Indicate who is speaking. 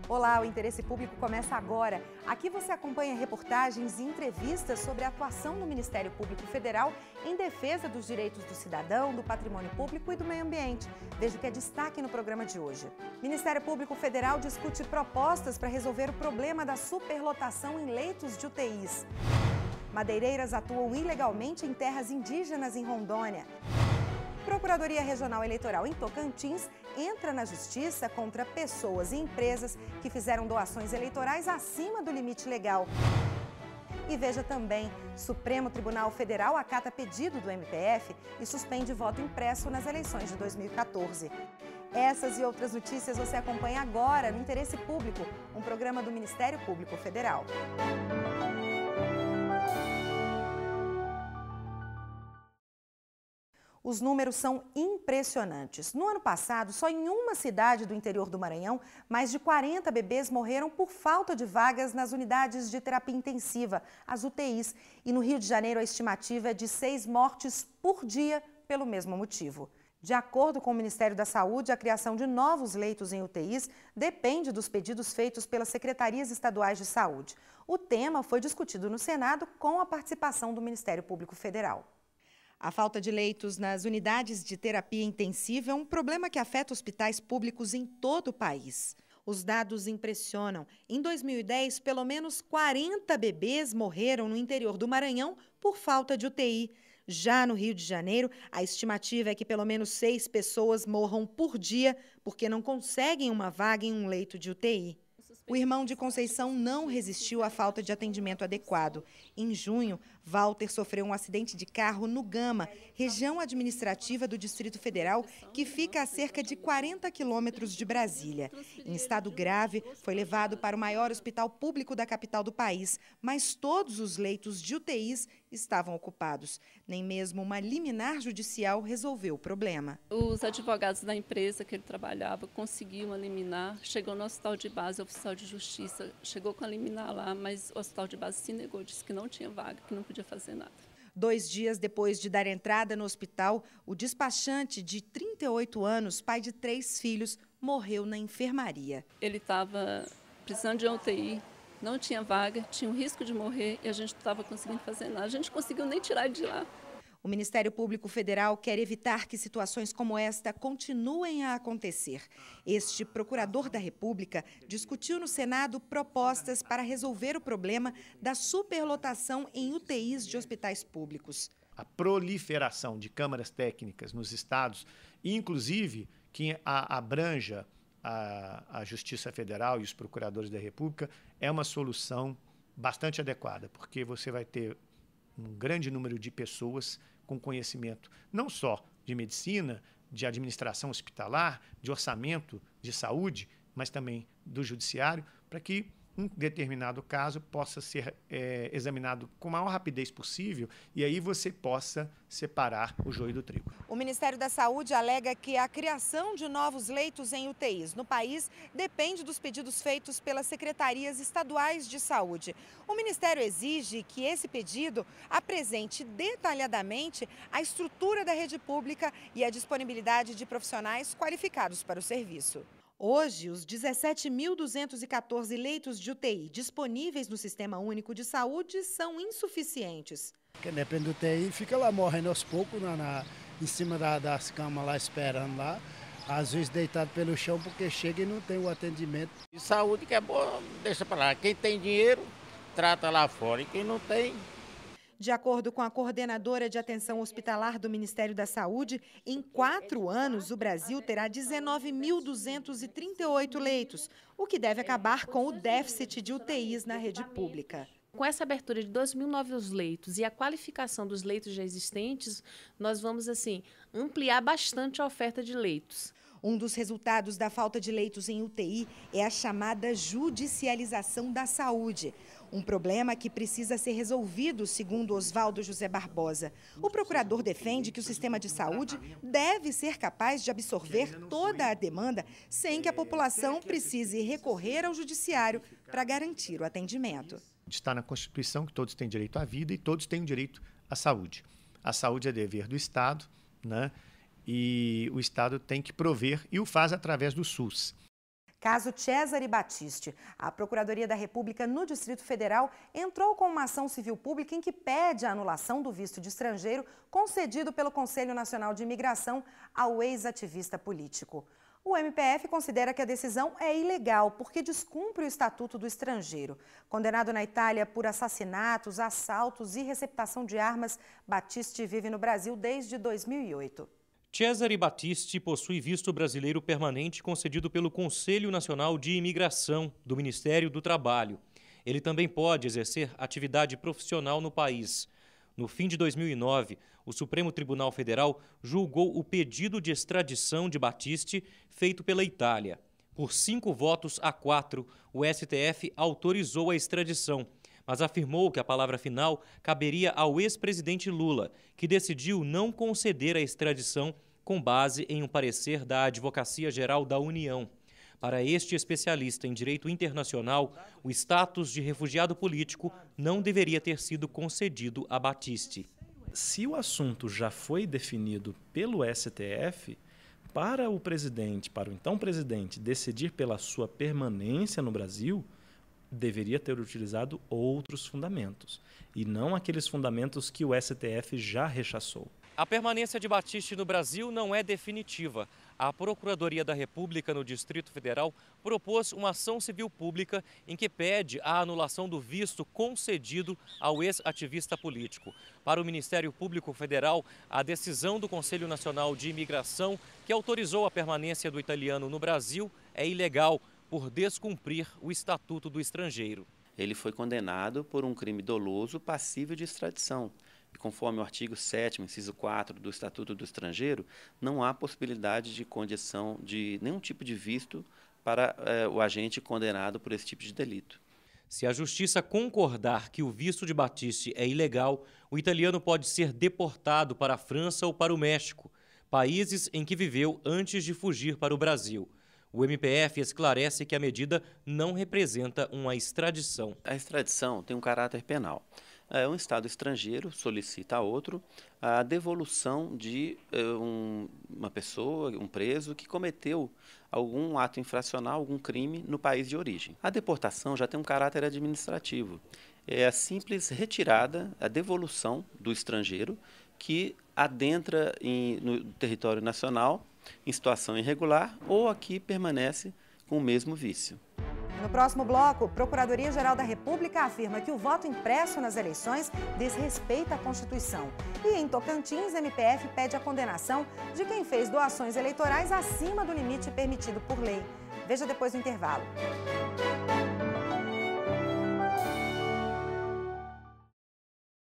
Speaker 1: Olá, o Interesse Público começa agora. Aqui você acompanha reportagens e entrevistas sobre a atuação do Ministério Público Federal em defesa dos direitos do cidadão, do patrimônio público e do meio ambiente. Veja o que é destaque no programa de hoje. O Ministério Público Federal discute propostas para resolver o problema da superlotação em leitos de UTIs. Madeireiras atuam ilegalmente em terras indígenas em Rondônia. Procuradoria Regional Eleitoral em Tocantins entra na justiça contra pessoas e empresas que fizeram doações eleitorais acima do limite legal. E veja também, Supremo Tribunal Federal acata pedido do MPF e suspende voto impresso nas eleições de 2014. Essas e outras notícias você acompanha agora no Interesse Público, um programa do Ministério Público Federal. Os números são impressionantes. No ano passado, só em uma cidade do interior do Maranhão, mais de 40 bebês morreram por falta de vagas nas unidades de terapia intensiva, as UTIs. E no Rio de Janeiro, a estimativa é de 6 mortes por dia pelo mesmo motivo. De acordo com o Ministério da Saúde, a criação de novos leitos em UTIs depende dos pedidos feitos pelas secretarias estaduais de saúde. O tema foi discutido no Senado com a participação do Ministério Público Federal. A falta de leitos nas unidades de terapia intensiva é um problema que afeta hospitais públicos em todo o país. Os dados impressionam. Em 2010, pelo menos 40 bebês morreram no interior do Maranhão por falta de UTI. Já no Rio de Janeiro, a estimativa é que pelo menos 6 pessoas morram por dia porque não conseguem uma vaga em um leito de UTI. O irmão de Conceição não resistiu à falta de atendimento adequado. Em junho, Walter sofreu um acidente de carro no Gama, região administrativa do Distrito Federal, que fica a cerca de 40 quilômetros de Brasília. Em estado grave, foi levado para o maior hospital público da capital do país, mas todos os leitos de UTIs estavam ocupados. Nem mesmo uma liminar judicial resolveu o problema.
Speaker 2: Os advogados da empresa que ele trabalhava conseguiram uma liminar, chegou no hospital de base, o oficial de justiça chegou com a liminar lá, mas o hospital de base se negou, disse que não tinha vaga, que não podia fazer nada.
Speaker 1: 2 dias depois de dar entrada no hospital, o despachante de 38 anos, pai de 3 filhos, morreu na enfermaria.
Speaker 2: Ele estava precisando de uma UTI, não tinha vaga, tinha um risco de morrer e a gente não estava conseguindo fazer nada. A gente não conseguiu nem tirar ele de lá.
Speaker 1: O Ministério Público Federal quer evitar que situações como esta continuem a acontecer. Este procurador da República discutiu no Senado propostas para resolver o problema da superlotação em UTIs de hospitais públicos.
Speaker 3: A proliferação de câmaras técnicas nos estados, inclusive que abranja a Justiça Federal e os procuradores da República, é uma solução bastante adequada, porque você vai ter um grande número de pessoas com conhecimento não só de medicina, de administração hospitalar, de orçamento de saúde, mas também do judiciário, para que um determinado caso possa ser examinado com a maior rapidez possível e aí você possa separar o joio do trigo.
Speaker 1: O Ministério da Saúde alega que a criação de novos leitos em UTIs no país depende dos pedidos feitos pelas secretarias estaduais de saúde. O Ministério exige que esse pedido apresente detalhadamente a estrutura da rede pública e a disponibilidade de profissionais qualificados para o serviço. Hoje, os 17.214 leitos de UTI disponíveis no Sistema Único de Saúde são insuficientes.
Speaker 4: Quem depende do UTI fica lá morrendo aos poucos, em cima das camas lá esperando lá, às vezes deitado pelo chão porque chega e não tem o atendimento.
Speaker 5: De saúde que é boa, deixa para lá. Quem tem dinheiro, trata lá fora e quem não tem...
Speaker 1: De acordo com a coordenadora de atenção hospitalar do Ministério da Saúde, em 4 anos o Brasil terá 19.238 leitos, o que deve acabar com o déficit de UTIs na rede pública.
Speaker 6: Com essa abertura de 2.000 novos leitos e a qualificação dos leitos já existentes, nós vamos, ampliar bastante a oferta de leitos.
Speaker 1: Um dos resultados da falta de leitos em UTI é a chamada judicialização da saúde. Um problema que precisa ser resolvido, segundo Oswaldo José Barbosa. O procurador defende que o sistema de saúde deve ser capaz de absorver toda a demanda sem que a população precise recorrer ao judiciário para garantir o atendimento.
Speaker 3: Está na Constituição que todos têm direito à vida e todos têm direito à saúde. A saúde é dever do Estado, né? E o Estado tem que prover e o faz através do SUS.
Speaker 1: Caso Cesare Battisti. A Procuradoria da República no Distrito Federal entrou com uma ação civil pública em que pede a anulação do visto de estrangeiro concedido pelo Conselho Nacional de Imigração ao ex-ativista político. O MPF considera que a decisão é ilegal porque descumpre o Estatuto do Estrangeiro. Condenado na Itália por assassinatos, assaltos e receptação de armas, Battisti vive no Brasil desde 2008.
Speaker 7: Cesare Battisti possui visto brasileiro permanente concedido pelo Conselho Nacional de Imigração do Ministério do Trabalho. Ele também pode exercer atividade profissional no país. No fim de 2009, o Supremo Tribunal Federal julgou o pedido de extradição de Battisti feito pela Itália. Por 5 votos a 4, o STF autorizou a extradição, mas afirmou que a palavra final caberia ao ex-presidente Lula, que decidiu não conceder a extradição com base em um parecer da Advocacia Geral da União. Para este especialista em direito internacional, o status de refugiado político não deveria ter sido concedido a Battisti.
Speaker 8: Se o assunto já foi definido pelo STF, para o presidente, para o então presidente, decidir pela sua permanência no Brasil, deveria ter utilizado outros fundamentos, e não aqueles fundamentos que o STF já rechaçou.
Speaker 7: A permanência de Battisti no Brasil não é definitiva. A Procuradoria da República no Distrito Federal propôs uma ação civil pública em que pede a anulação do visto concedido ao ex-ativista político. Para o Ministério Público Federal, a decisão do Conselho Nacional de Imigração, que autorizou a permanência do italiano no Brasil, é ilegal por descumprir o Estatuto do Estrangeiro.
Speaker 9: Ele foi condenado por um crime doloso passível de extradição. E conforme o artigo 7º, inciso 4 do Estatuto do Estrangeiro, não há possibilidade de condição de nenhum tipo de visto para o agente condenado por esse tipo de delito.
Speaker 7: Se a Justiça concordar que o visto de Battisti é ilegal, o italiano pode ser deportado para a França ou para o México, países em que viveu antes de fugir para o Brasil. O MPF esclarece que a medida não representa uma extradição.
Speaker 9: A extradição tem um caráter penal. Um Estado estrangeiro solicita a outro a devolução de uma pessoa, um preso, que cometeu algum ato infracional, algum crime no país de origem. A deportação já tem um caráter administrativo. É a simples retirada, a devolução do estrangeiro que adentra no território nacional em situação irregular ou aqui permanece com o mesmo vício.
Speaker 1: No próximo bloco, a Procuradoria-Geral da República afirma que o voto impresso nas eleições desrespeita a Constituição. E em Tocantins, MPF pede a condenação de quem fez doações eleitorais acima do limite permitido por lei. Veja depois do intervalo.